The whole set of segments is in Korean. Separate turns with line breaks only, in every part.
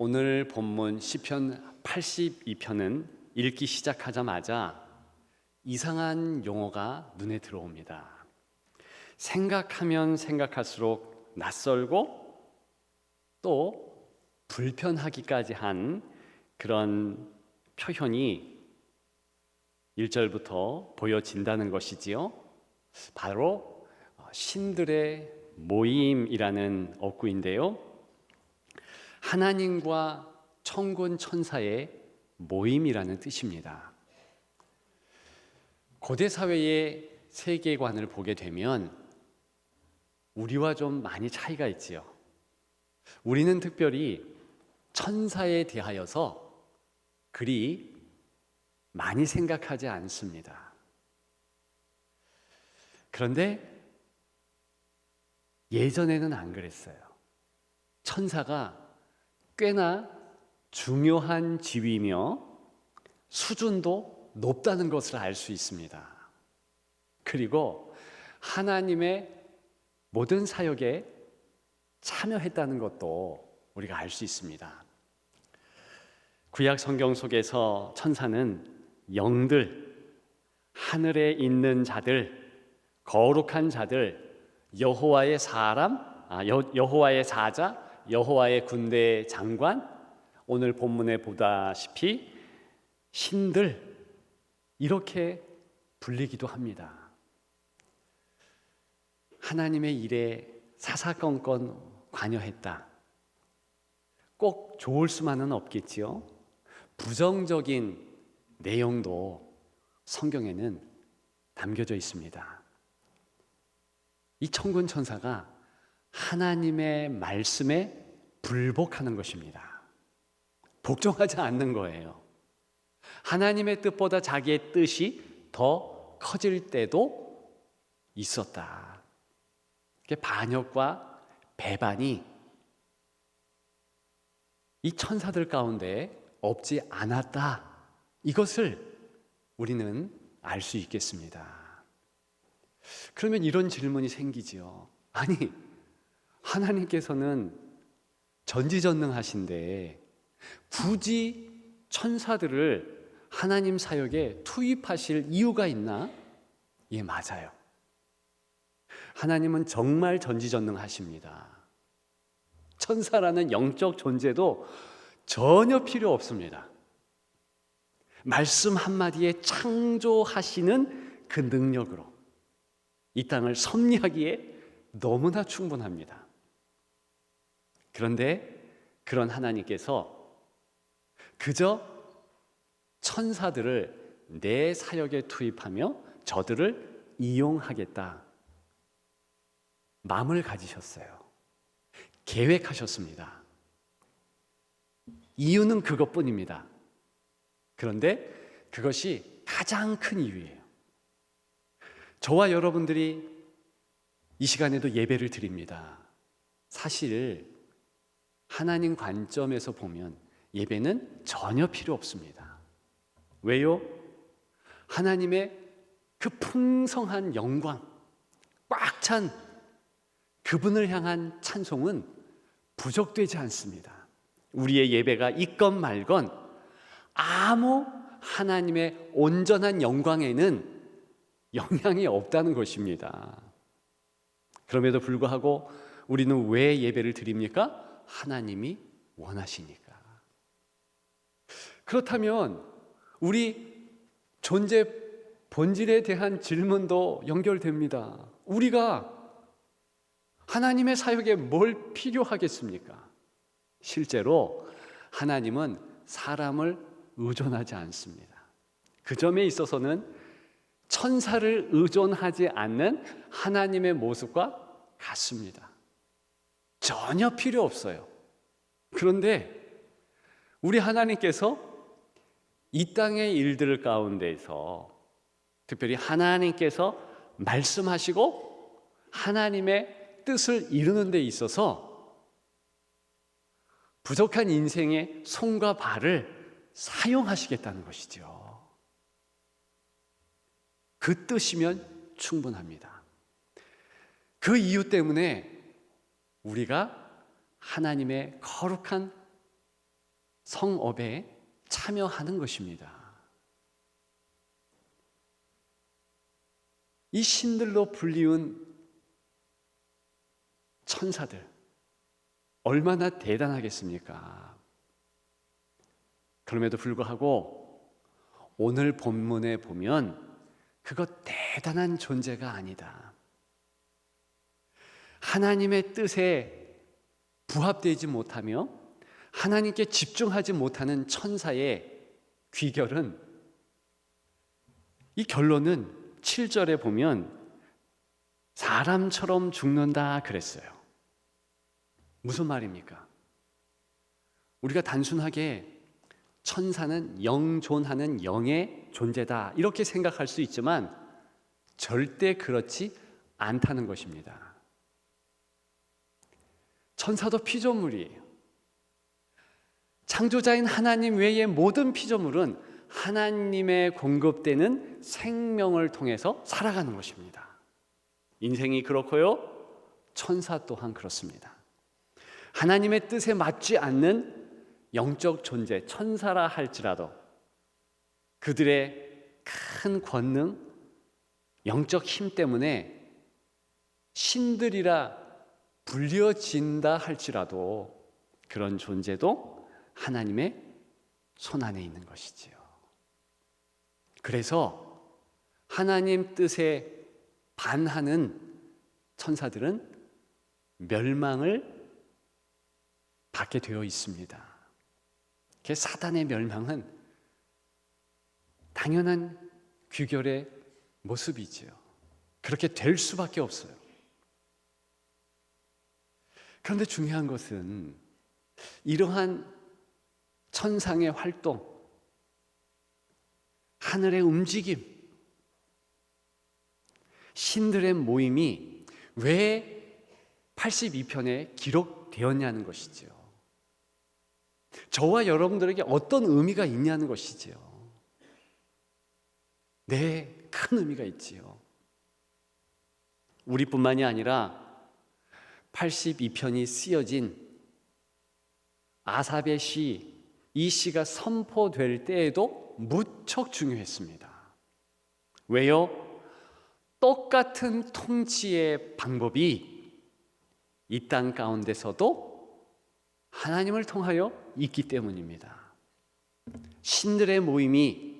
오늘 본문 시편 82편은 읽기 시작하자마자 이상한 용어가 눈에 들어옵니다. 생각하면 생각할수록 낯설고 또 불편하기까지 한 그런 표현이 1절부터 보여진다는 것이지요. 바로 신들의 모임이라는 어구인데요. 하나님과 천군 천사의 모임이라는 뜻입니다. 고대 사회의 세계관을 보게 되면 우리와 좀 많이 차이가 있지요. 우리는 특별히 천사에 대하여서 그리 많이 생각하지 않습니다. 그런데 예전에는 안 그랬어요. 천사가 꽤나 중요한 지위며 수준도 높다는 것을 알 수 있습니다. 그리고 하나님의 모든 사역에 참여했다는 것도 우리가 알 수 있습니다. 구약 성경 속에서 천사는 영들, 하늘에 있는 자들, 거룩한 자들, 여호와의 사자, 여호와의 군대 장관, 오늘 본문에 보다시피 신들, 이렇게 불리기도 합니다. 하나님의 일에 사사건건 관여했다. 꼭 좋을 수만은 없겠지요. 부정적인 내용도 성경에는 담겨져 있습니다. 이 천군 천사가 하나님의 말씀에 불복하는 것입니다. 복종하지 않는 거예요. 하나님의 뜻보다 자기의 뜻이 더 커질 때도 있었다. 반역과 배반이 이 천사들 가운데 없지 않았다. 이것을 우리는 알 수 있겠습니다. 그러면 이런 질문이 생기지요. 아니, 하나님께서는 전지전능하신데 굳이 천사들을 하나님 사역에 투입하실 이유가 있나? 예, 맞아요. 하나님은 정말 전지전능하십니다. 천사라는 영적 존재도 전혀 필요 없습니다. 말씀 한마디에 창조하시는 그 능력으로 이 땅을 섭리하기에 너무나 충분합니다. 그런데 그런 하나님께서 그저 천사들을 내 사역에 투입하며 저들을 이용하겠다 마음을 가지셨어요. 계획하셨습니다. 이유는 그것뿐입니다. 그런데 그것이 가장 큰 이유예요. 저와 여러분들이 이 시간에도 예배를 드립니다. 사실 하나님 관점에서 보면 예배는 전혀 필요 없습니다. 왜요? 하나님의 그 풍성한 영광, 꽉 찬 그분을 향한 찬송은 부족되지 않습니다. 우리의 예배가 있건 말건 아무 하나님의 온전한 영광에는 영향이 없다는 것입니다. 그럼에도 불구하고 우리는 왜 예배를 드립니까? 하나님이 원하시니까. 그렇다면 우리 존재 본질에 대한 질문도 연결됩니다. 우리가 하나님의 사역에 뭘 필요하겠습니까? 실제로 하나님은 사람을 의존하지 않습니다. 그 점에 있어서는 천사를 의존하지 않는 하나님의 모습과 같습니다. 전혀 필요 없어요. 그런데 우리 하나님께서 이 땅의 일들 가운데서 특별히 하나님께서 말씀하시고 하나님의 뜻을 이루는 데 있어서 부족한 인생의 손과 발을 사용하시겠다는 것이죠. 그 뜻이면 충분합니다. 그 이유 때문에 우리가 하나님의 거룩한 성업에 참여하는 것입니다. 이 신들로 불리운 천사들 얼마나 대단하겠습니까? 그럼에도 불구하고 오늘 본문에 보면 그것 대단한 존재가 아니다. 하나님의 뜻에 부합되지 못하며 하나님께 집중하지 못하는 천사의 귀결은, 이 결론은 7절에 보면 사람처럼 죽는다 그랬어요. 무슨 말입니까? 우리가 단순하게 천사는 영존하는 영의 존재다 이렇게 생각할 수 있지만 절대 그렇지 않다는 것입니다. 천사도 피조물이에요. 창조자인 하나님 외의 모든 피조물은 하나님의 공급되는 생명을 통해서 살아가는 것입니다. 인생이 그렇고요, 천사 또한 그렇습니다. 하나님의 뜻에 맞지 않는 영적 존재, 천사라 할지라도 그들의 큰 권능, 영적 힘 때문에 신들이라 불려진다 할지라도 그런 존재도 하나님의 손안에 있는 것이지요. 그래서 하나님 뜻에 반하는 천사들은 멸망을 받게 되어 있습니다. 사단의 멸망은 당연한 귀결의 모습이지요. 그렇게 될 수밖에 없어요. 그런데 중요한 것은 이러한 천상의 활동, 하늘의 움직임, 신들의 모임이 왜 82편에 기록되었냐는 것이지요. 저와 여러분들에게 어떤 의미가 있냐는 것이지요. 네, 큰 의미가 있지요. 우리뿐만이 아니라 82편이 쓰여진 아삽의 시, 이 시가 선포될 때에도 무척 중요했습니다. 왜요? 똑같은 통치의 방법이 이 땅 가운데서도 하나님을 통하여 있기 때문입니다. 신들의 모임이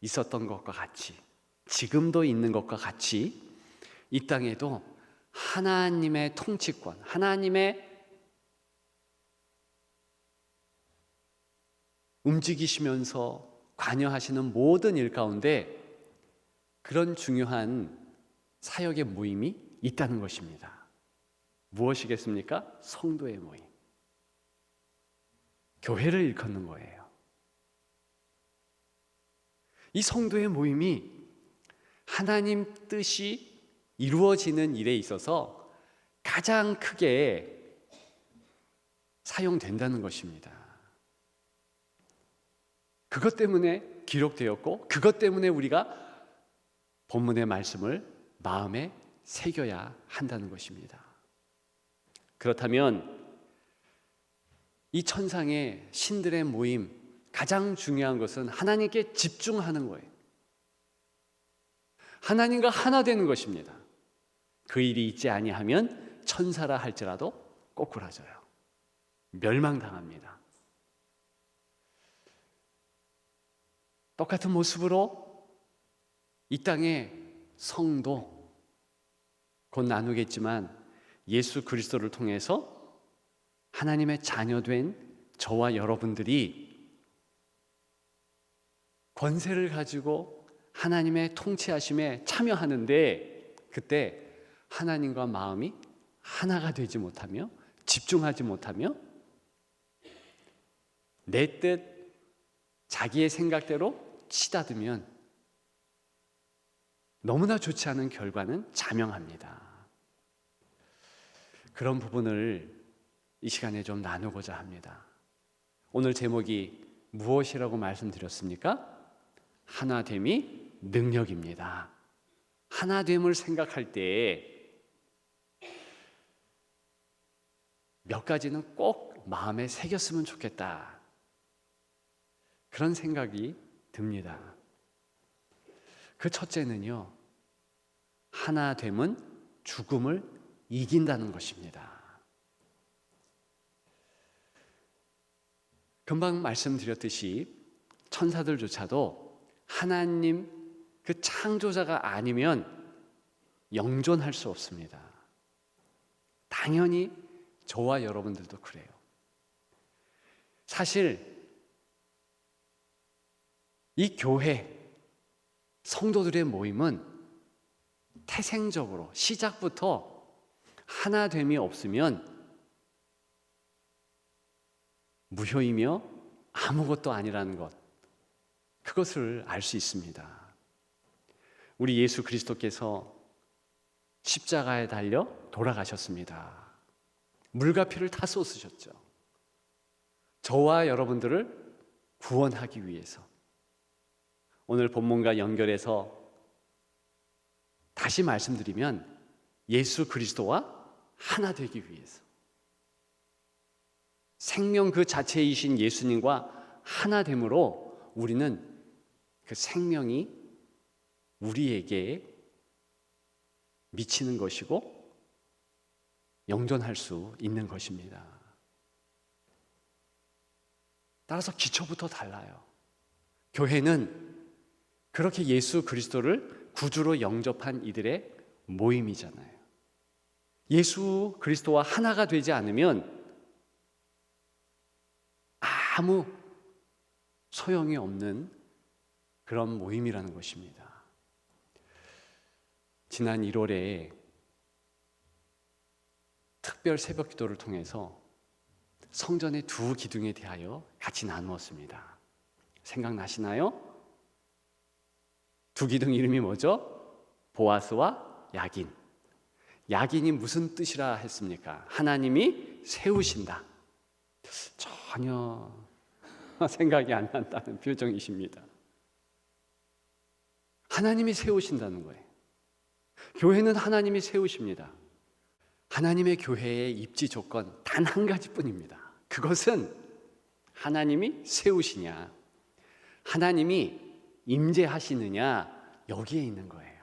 있었던 것과 같이, 지금도 있는 것과 같이 이 땅에도 하나님의 통치권, 하나님의 움직이시면서 관여하시는 모든 일 가운데 그런 중요한 사역의 모임이 있다는 것입니다. 무엇이겠습니까? 성도의 모임. 교회를 일컫는 거예요. 이 성도의 모임이 하나님 뜻이 이루어지는 일에 있어서 가장 크게 사용된다는 것입니다. 그것 때문에 기록되었고 그것 때문에 우리가 본문의 말씀을 마음에 새겨야 한다는 것입니다. 그렇다면 이 천상의 신들의 모임, 가장 중요한 것은 하나님께 집중하는 거예요. 하나님과 하나 되는 것입니다. 그 일이 있지 아니하면 천사라 할지라도 꼬꾸라져요. 멸망당합니다. 똑같은 모습으로 이 땅의 성도, 곧 나누겠지만 예수 그리스도를 통해서 하나님의 자녀된 저와 여러분들이 권세를 가지고 하나님의 통치하심에 참여하는데, 그때 하나님과 마음이 하나가 되지 못하며 집중하지 못하며 내 뜻, 자기의 생각대로 치닫으면 너무나 좋지 않은 결과는 자명합니다. 그런 부분을 이 시간에 좀 나누고자 합니다. 오늘 제목이 무엇이라고 말씀드렸습니까? 하나됨이 능력입니다. 하나됨을 생각할 때 몇 가지는 꼭 마음에 새겼으면 좋겠다. 그런 생각이 듭니다. 그 첫째는요, 하나됨은 죽음을 이긴다는 것입니다. 금방 말씀드렸듯이 천사들조차도 하나님 그 창조자가 아니면 영존할 수 없습니다. 당연히 저와 여러분들도 그래요. 사실 이 교회 성도들의 모임은 태생적으로 시작부터 하나됨이 없으면 무효이며 아무것도 아니라는 것, 그것을 알 수 있습니다. 우리 예수 그리스도께서 십자가에 달려 돌아가셨습니다. 물과 피를 다 쏟으셨죠. 저와 여러분들을 구원하기 위해서. 오늘 본문과 연결해서 다시 말씀드리면 예수 그리스도와 하나 되기 위해서, 생명 그 자체이신 예수님과 하나됨으로 우리는 그 생명이 우리에게 미치는 것이고 영존할 수 있는 것입니다. 따라서 기초부터 달라요. 교회는 그렇게 예수 그리스도를 구주로 영접한 이들의 모임이잖아요. 예수 그리스도와 하나가 되지 않으면 아무 소용이 없는 그런 모임이라는 것입니다. 지난 1월에 특별 새벽 기도를 통해서 성전의 두 기둥에 대하여 같이 나누었습니다. 생각나시나요? 두 기둥 이름이 뭐죠? 보아스와 야긴. 야긴이 무슨 뜻이라 했습니까? 하나님이 세우신다. 전혀 생각이 안 난다는 표정이십니다. 하나님이 세우신다는 거예요. 교회는 하나님이 세우십니다. 하나님의 교회의 입지 조건 단 한 가지뿐입니다. 그것은 하나님이 세우시냐, 하나님이 임재하시느냐, 여기에 있는 거예요.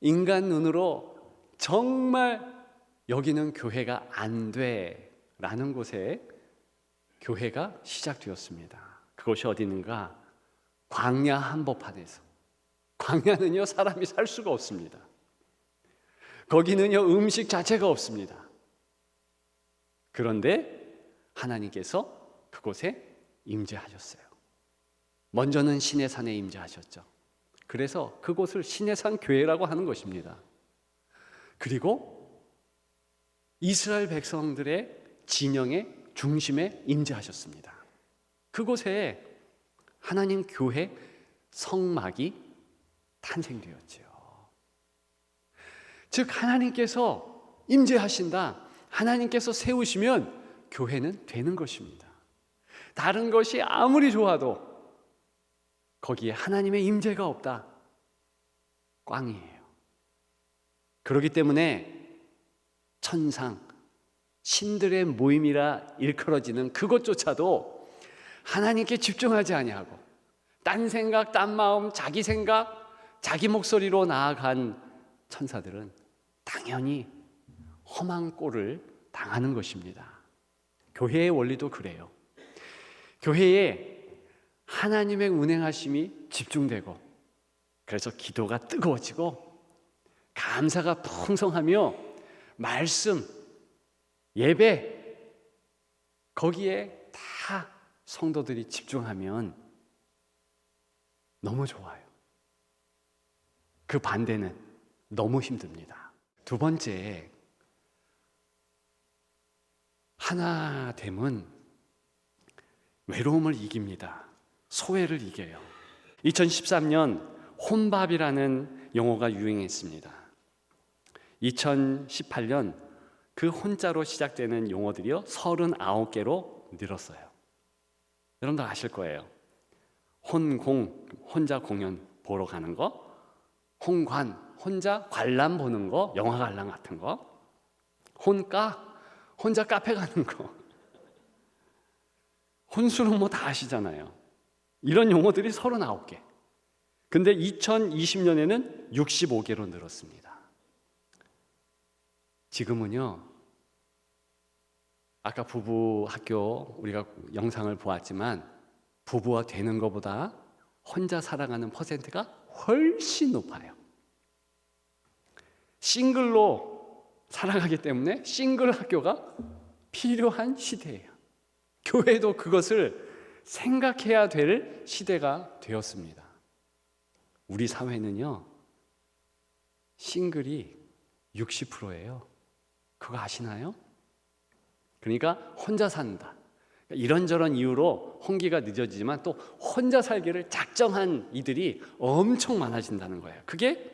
인간 눈으로 정말 여기는 교회가 안 돼라는 곳에 교회가 시작되었습니다. 그것이 어디 있는가? 광야 한복판에서. 광야는요, 사람이 살 수가 없습니다. 거기는요, 음식 자체가 없습니다. 그런데 하나님께서 그곳에 임재하셨어요. 먼저는 시내산에 임재하셨죠. 그래서 그곳을 시내산 교회라고 하는 것입니다. 그리고 이스라엘 백성들의 진영의 중심에 임재하셨습니다. 그곳에 하나님 교회 성막이 탄생되었지요. 즉 하나님께서 임재하신다, 하나님께서 세우시면 교회는 되는 것입니다. 다른 것이 아무리 좋아도 거기에 하나님의 임재가 없다, 꽝이에요. 그렇기 때문에 천상, 신들의 모임이라 일컬어지는 그것조차도 하나님께 집중하지 아니하고 딴 생각, 딴 마음, 자기 생각, 자기 목소리로 나아간 천사들은 당연히 험한 꼴을 당하는 것입니다. 교회의 원리도 그래요. 교회에 하나님의 운행하심이 집중되고, 그래서 기도가 뜨거워지고 감사가 풍성하며 말씀, 예배, 거기에 다 성도들이 집중하면 너무 좋아요. 그 반대는 너무 힘듭니다. 두 번째, 하나됨은 외로움을 이깁니다. 소외를 이겨요. 2013년 혼밥이라는 용어가 유행했습니다. 2018년 그 혼자로 시작되는 용어들이요 39개로 늘었어요. 여러분들 아실 거예요. 혼공, 혼자 공연 보러 가는 거, 혼관, 혼자 관람 보는 거, 영화 관람 같은 거, 혼까, 혼자 카페 가는 거, 혼수는 뭐 다 아시잖아요. 이런 용어들이 39개. 근데 2020년에는 65개로 늘었습니다. 지금은요, 아까 부부 학교 우리가 영상을 보았지만 부부가 되는 것보다 혼자 살아가는 퍼센트가 훨씬 높아요. 싱글로 살아가기 때문에 싱글 학교가 필요한 시대예요. 교회도 그것을 생각해야 될 시대가 되었습니다. 우리 사회는요, 싱글이 60%예요. 그거 아시나요? 그러니까 혼자 산다. 이런저런 이유로 혼기가 늦어지지만 또 혼자 살기를 작정한 이들이 엄청 많아진다는 거예요. 그게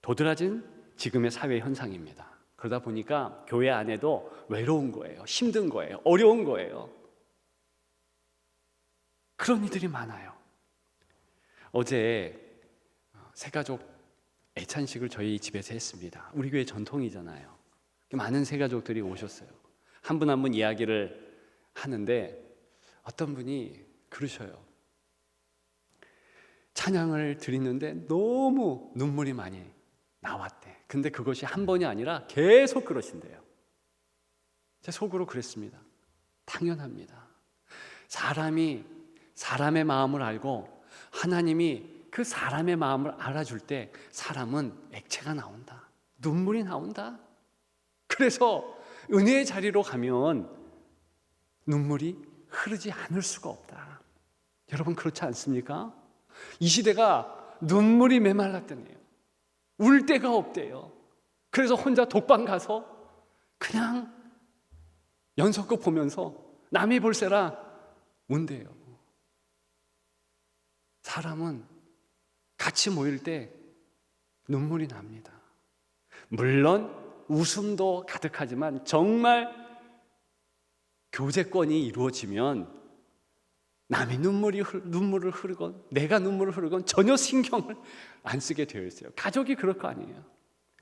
도드라진 지금의 사회 현상입니다. 그러다 보니까 교회 안에도 외로운 거예요. 힘든 거예요. 어려운 거예요. 그런 이들이 많아요. 어제 새가족 애찬식을 저희 집에서 했습니다. 우리 교회 전통이잖아요. 많은 새가족들이 오셨어요. 한 분 한 분 이야기를 하는데 어떤 분이 그러셔요. 찬양을 드리는데 너무 눈물이 많이 나왔대. 근데 그것이 한 번이 아니라 계속 그러신대요. 제 속으로 그랬습니다. 당연합니다. 사람이 사람의 마음을 알고 하나님이 그 사람의 마음을 알아줄 때 사람은 액체가 나온다. 눈물이 나온다. 그래서 은혜의 자리로 가면 눈물이 흐르지 않을 수가 없다. 여러분 그렇지 않습니까? 이 시대가 눈물이 메말랐다네요. 울 데가 없대요. 그래서 혼자 독방 가서 그냥 연속극 보면서 남이 볼세라 운대요. 사람은 같이 모일 때 눈물이 납니다. 물론 웃음도 가득하지만 정말 교제권이 이루어지면 남이 눈물을 흐르건 내가 눈물을 흐르건 전혀 신경을 안 쓰게 되어 있어요. 가족이 그럴 거 아니에요.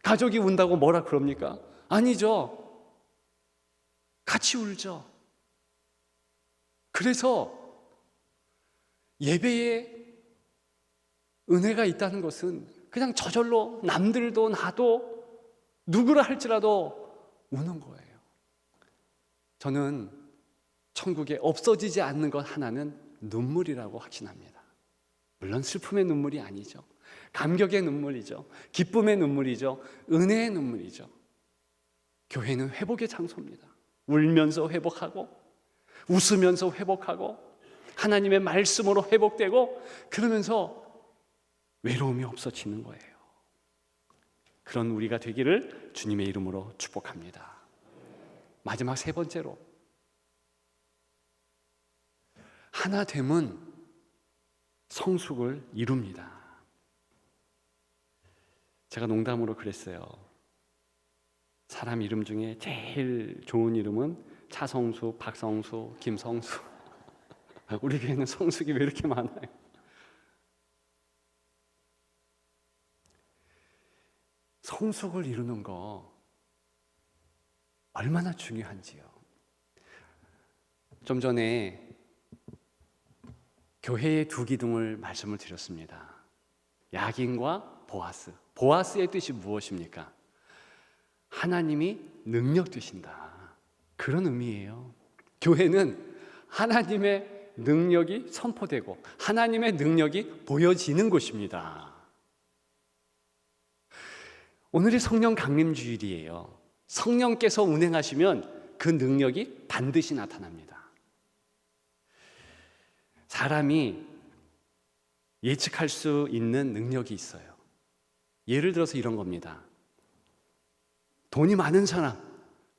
가족이 운다고 뭐라 그럽니까? 아니죠. 같이 울죠. 그래서 예배에 은혜가 있다는 것은 그냥 저절로 남들도 나도 누구라 할지라도 우는 거예요. 저는 천국에 없어지지 않는 것 하나는 눈물이라고 확신합니다. 물론 슬픔의 눈물이 아니죠. 감격의 눈물이죠. 기쁨의 눈물이죠. 은혜의 눈물이죠. 교회는 회복의 장소입니다. 울면서 회복하고 웃으면서 회복하고 하나님의 말씀으로 회복되고 그러면서 외로움이 없어지는 거예요. 그런 우리가 되기를 주님의 이름으로 축복합니다. 마지막 세 번째로 하나됨은 성숙을 이룹니다. 제가 농담으로 그랬어요. 사람 이름 중에 제일 좋은 이름은 차성수, 박성수, 김성수. 우리 교회는 성숙이 왜 이렇게 많아요? 성숙을 이루는 거 얼마나 중요한지요. 좀 전에 교회의 두 기둥을 말씀을 드렸습니다. 야긴과 보아스. 보아스의 뜻이 무엇입니까? 하나님이 능력 되신다. 그런 의미예요. 교회는 하나님의 능력이 선포되고 하나님의 능력이 보여지는 곳입니다. 오늘이 성령 강림 주일이에요. 성령께서 운행하시면 그 능력이 반드시 나타납니다. 사람이 예측할 수 있는 능력이 있어요. 예를 들어서 이런 겁니다. 돈이 많은 사람,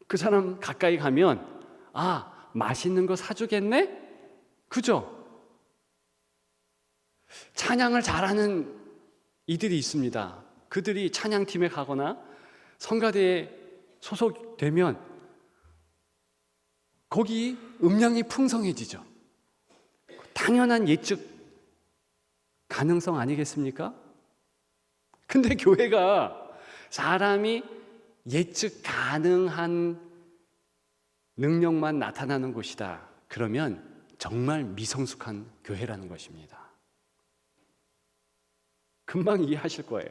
그 사람 가까이 가면 맛있는 거 사주겠네? 그죠? 찬양을 잘하는 이들이 있습니다. 그들이 찬양팀에 가거나 성가대에 소속되면 거기 음량이 풍성해지죠. 당연한 예측 가능성 아니겠습니까? 근데 교회가 사람이 예측 가능한 능력만 나타나는 곳이다. 그러면 정말 미성숙한 교회라는 것입니다. 금방 이해하실 거예요.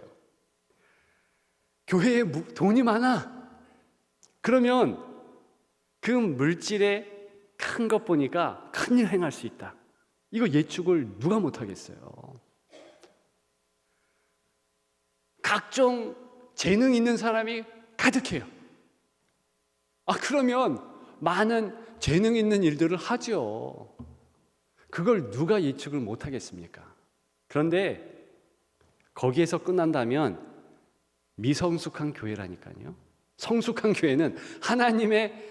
교회에 돈이 많아. 그러면 그 물질에 큰 것 보니까 큰일 행할 수 있다. 이거 예측을 누가 못하겠어요. 각종 재능 있는 사람이 가득해요. 그러면 많은 재능 있는 일들을 하죠. 그걸 누가 예측을 못하겠습니까? 그런데 거기에서 끝난다면 미성숙한 교회라니까요. 성숙한 교회는 하나님의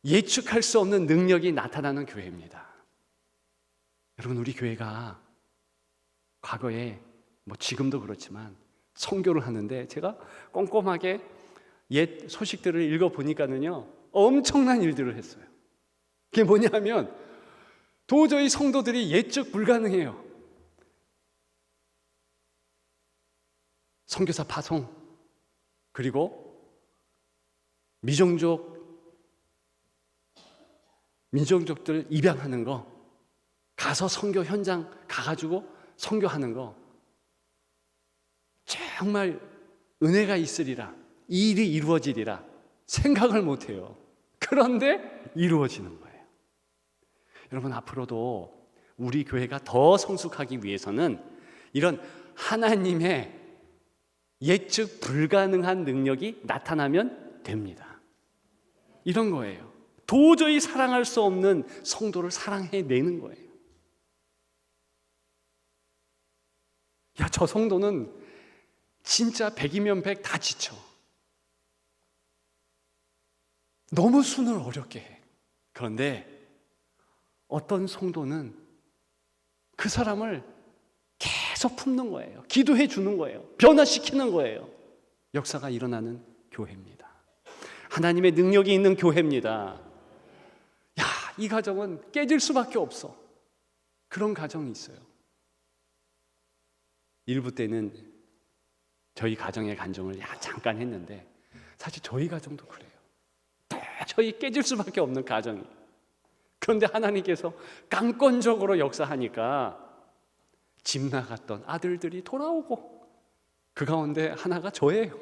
예측할 수 없는 능력이 나타나는 교회입니다. 여러분, 우리 교회가 과거에 지금도 그렇지만 선교를 하는데 제가 꼼꼼하게 옛 소식들을 읽어보니까는요, 엄청난 일들을 했어요. 그게 뭐냐면 도저히 성도들이 예측 불가능해요. 선교사 파송, 그리고 민족들 입양하는 거, 가서 선교 현장 가가지고 선교하는 거, 정말 은혜가 있으리라, 이 일이 이루어지리라 생각을 못해요. 그런데 이루어지는 거예요. 여러분, 앞으로도 우리 교회가 더 성숙하기 위해서는 이런 하나님의 예측 불가능한 능력이 나타나면 됩니다. 이런 거예요. 도저히 사랑할 수 없는 성도를 사랑해내는 거예요. 저 성도는 진짜 100이면 100 다 지쳐. 너무 순을 어렵게 해. 그런데 어떤 성도는 그 사람을 계속 품는 거예요. 기도해 주는 거예요. 변화시키는 거예요. 역사가 일어나는 교회입니다. 하나님의 능력이 있는 교회입니다. 이 가정은 깨질 수밖에 없어. 그런 가정이 있어요. 일부 때는 저희 가정의 간증을 잠깐 했는데 사실 저희 가정도 그래요. 저희 깨질 수밖에 없는 가정이. 그런데 하나님께서 강권적으로 역사하니까 집 나갔던 아들들이 돌아오고 그 가운데 하나가 저예요.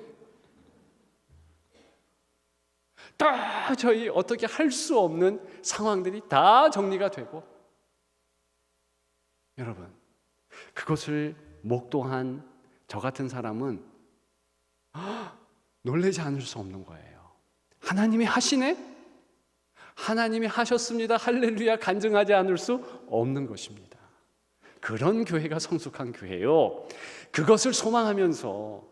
다 저희 어떻게 할 수 없는 상황들이 다 정리가 되고, 여러분, 그것을 목도한 저 같은 사람은 놀라지 않을 수 없는 거예요. 하나님이 하시네? 하나님이 하셨습니다. 할렐루야 간증하지 않을 수 없는 것입니다. 그런 교회가 성숙한 교회요. 그것을 소망하면서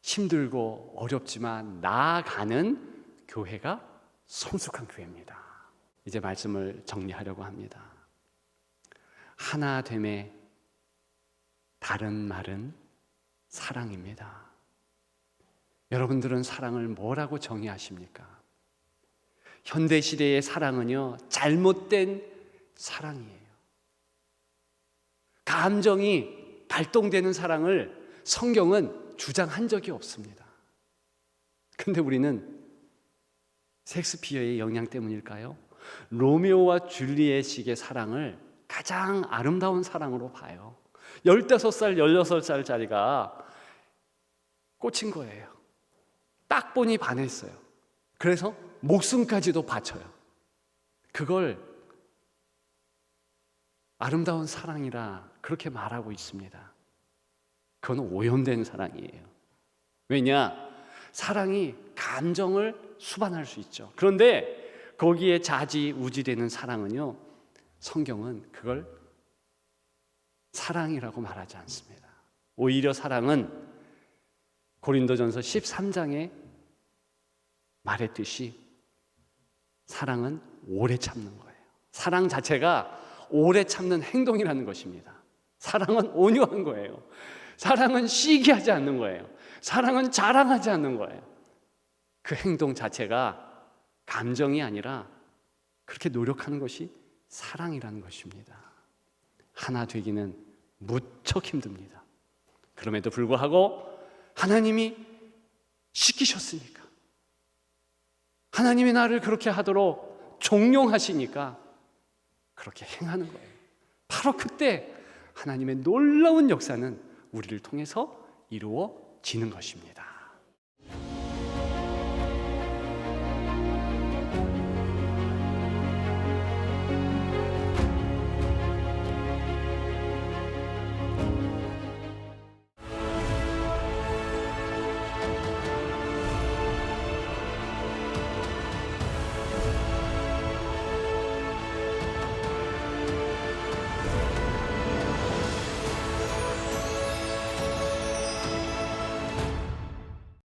힘들고 어렵지만 나아가는 교회가 성숙한 교회입니다. 이제 말씀을 정리하려고 합니다. 하나됨의 다른 말은 사랑입니다. 여러분들은 사랑을 뭐라고 정의하십니까? 현대시대의 사랑은요, 잘못된 사랑이에요. 감정이 발동되는 사랑을 성경은 주장한 적이 없습니다. 근데 우리는 셰익스피어의 영향 때문일까요? 로미오와 줄리엣식의 사랑을 가장 아름다운 사랑으로 봐요. 15살, 16살짜리가 꽂힌 거예요. 딱 보니 반했어요. 그래서 목숨까지도 바쳐요. 그걸 아름다운 사랑이라 그렇게 말하고 있습니다. 그건 오염된 사랑이에요. 왜냐? 사랑이 감정을 수반할 수 있죠. 그런데 거기에 좌지우지되는 사랑은요, 성경은 그걸 사랑이라고 말하지 않습니다. 오히려 사랑은 고린도전서 13장에 말했듯이 사랑은 오래 참는 거예요. 사랑 자체가 오래 참는 행동이라는 것입니다. 사랑은 온유한 거예요. 사랑은 시기하지 않는 거예요. 사랑은 자랑하지 않는 거예요. 그 행동 자체가 감정이 아니라 그렇게 노력하는 것이 사랑이라는 것입니다. 하나 되기는 무척 힘듭니다. 그럼에도 불구하고 하나님이 시키셨으니까, 하나님이 나를 그렇게 하도록 종용하시니까 그렇게 행하는 거예요. 바로 그때 하나님의 놀라운 역사는 우리를 통해서 이루어지는 것입니다.